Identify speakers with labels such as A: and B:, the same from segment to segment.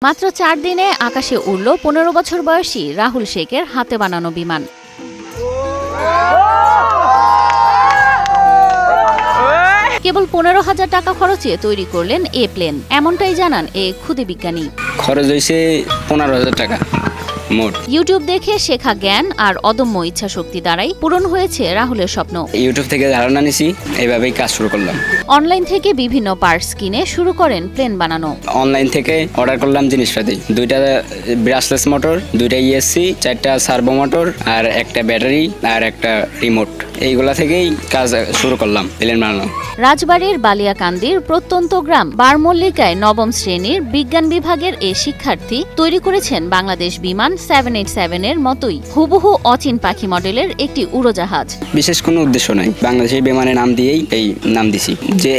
A: মাত্র ৪ দিনে আকাশে উড়ল ১৫ বছর বয়সী রাহুল শেখের হাতে বানানো বিমান। কেবল ১৫,০০০ টাকা খরচে তৈরি করলেন এ প্লেন, এমনটাই জানান এ ক্ষুদে বিজ্ঞানী।
B: খরচ হয়েছে ১৫,০০০ টাকা মোট।
A: ইউটিউব দেখে শেখা জ্ঞান আর অদম্য ইচ্ছা শক্তি দ্বারাই পূরণ হয়েছে রাহুলের স্বপ্ন।
B: ইউটিউব থেকে ধারণা নিছি, এইভাবেই কাজ শুরু করলাম।
A: অনলাইন থেকে বিভিন্ন পার্টস কিনে শুরু করেন প্লেন বানানো।
B: অনলাইন থেকে অর্ডার করলাম জিনিসপাতি, 2টা ব্রাশলেস মোটর, 2টা ইএসসি, 4টা সার্ভো মোটর আর একটা ব্যাটারি আর একটা রিমোট। এইগুলা থেকেই কাজ শুরু করলাম প্লেন বানানো।
A: রাজবাড়ীর বালিয়াকান্দির প্রত্যন্ত গ্রাম বারমল্লিকায় ৯ম শ্রেণীর বিজ্ঞান বিভাগের এ শিক্ষার্থী তৈরি করেছেন বাংলাদেশ বিমান 787 এর মতোই হুবহু অচিন পাখি মডেলের একটি উড়োজাহাজ।
B: বিশেষ কোনো উদ্দেশ্য নাই, বাংলাদেশের বিমানের নাম দিয়েই এই নাম দিছি। যে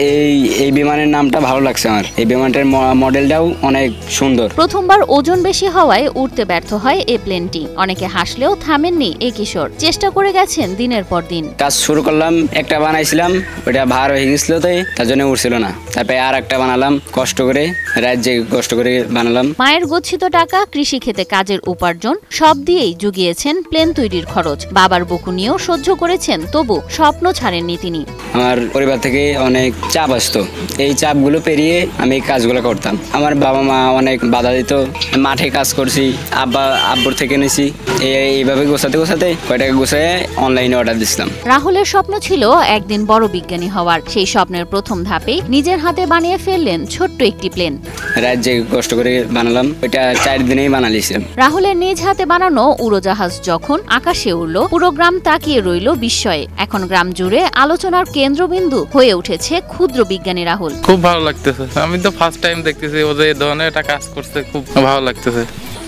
B: এই বিমানের নামটা ভালো লাগছে আমার, এই বিমানটার মডেলটাও অনেক সুন্দর।
A: প্রথমবার ওজন বেশি হওয়ায় উঠতে ব্যর্থ হয় এই প্লেনটি। অনেকে হাসলেও থামেননি এই কিশোর, চেষ্টা করে গেছেন দিনের পর দিন।
B: কাজ শুরু করলাম, একটা বানাইছিলাম, ওটা ভার হয়ে গেছিল, তার জন্য উঠছিল না। তারপরে আর একটা বানালাম, কষ্ট করে রাত জেগে কষ্ট করে বানালাম।
A: মায়ের গচ্ছিত টাকা, কৃষি ক্ষেতে কাজের উপার্জন সব দিয়েই জুগিয়েছেন প্লেন তৈরির খরচ। বাবার বকুনিও সহ্য করেছেন, তবু স্বপ্ন ছাড়েননি তিনি।
B: আমার পরিবার থেকে অনেক চাপ আসতো, এই চাপগুলো পেরিয়ে আমি এই কাজগুলো করতাম। আমার বাবা মা অনেক বাধা দিত, মাঠে কাজ করছি, আব্বুর থেকে নিয়েছি। এইভাবে গোছাতে কয়টাকে গোছায় অনলাইনে অর্ডার দিচ্ছিলাম।
A: রাহুলের স্বপ্ন ছিল একদিন বড় বিজ্ঞানী হওয়ার। সেই স্বপ্নের প্রথম ধাপেই নিজের হাতে বানিয়ে ফেললেন ছোট্ট একটি প্লেন।
B: রাত জেগে কষ্ট করে বানালাম, ওইটা 4 দিনেই বানালিছিলাম।
A: রাহুলের নিজ হাতে বানানো উড়োজাহাজ যখন আকাশে উড়ল, পুরো গ্রাম তাকিয়ে রইল বিস্ময়ে। এখন গ্রাম জুড়ে আলোচনার কেন্দ্রবিন্দু হয়ে উঠেছে ক্ষুদ্র বিজ্ঞানী রাহুল।
C: খুব ভালো লাগতেছে, আমি তো ফার্স্ট টাইম দেখতেছি ও যে এই ধরনের একটা কাজ করছে, খুব ভালো লাগতেছে।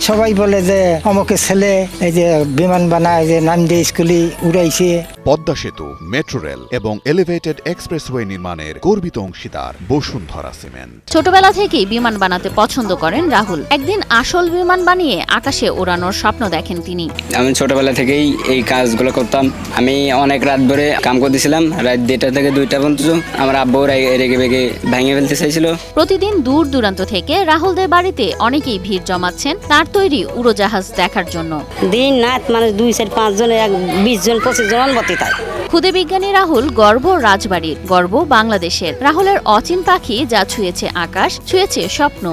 D: সবাই বলে যে অমুকের ছেলে এই যে বিমান বানায়, যে নাম দিয়ে স্কুলে উড়াইছে।
E: পদ্মা সেতু, মেট্রো রেল এবং এলিভেটেড এক্সপ্রেসওয়ে নির্মাণের গর্বিত অংশীদার বসুন্ধরা সিমেন্ট।
A: ছোটবেলা থেকেই বিমান বানাতে পছন্দ করেন রাহুল। একদিন আসল বিমান বানিয়ে আকাশে ওড়ানোর স্বপ্ন দেখেন তিনি।
B: আমি ছোটবেলা থেকেই এই কাজগুলো করতাম। আমি অনেক রাত ভরে কাম করতেছিলাম, রাত 1টা থেকে 2টা পর্যন্ত। আমার আব্বু রেগে বেগে ভেঙে ফেলতে চাইছিল।
A: প্রতিদিন দূর দূরান্ত থেকে রাহুলদের বাড়িতে অনেকেই ভিড় জমাচ্ছেন তার তৈরি উড়োজাহাজ দেখার জন্য।
F: দিন রাত মানুষ 2, 4, 5 জন, 20 জন 25 জন বতি তাই।
A: ক্ষুদে বিজ্ঞানী রাহুল গর্ব রাজবাড়ির, গর্ব বাংলাদেশের। রাহুলের অচিন পাখি যা ছুঁয়েছে আকাশ, ছুঁয়েছে স্বপ্ন।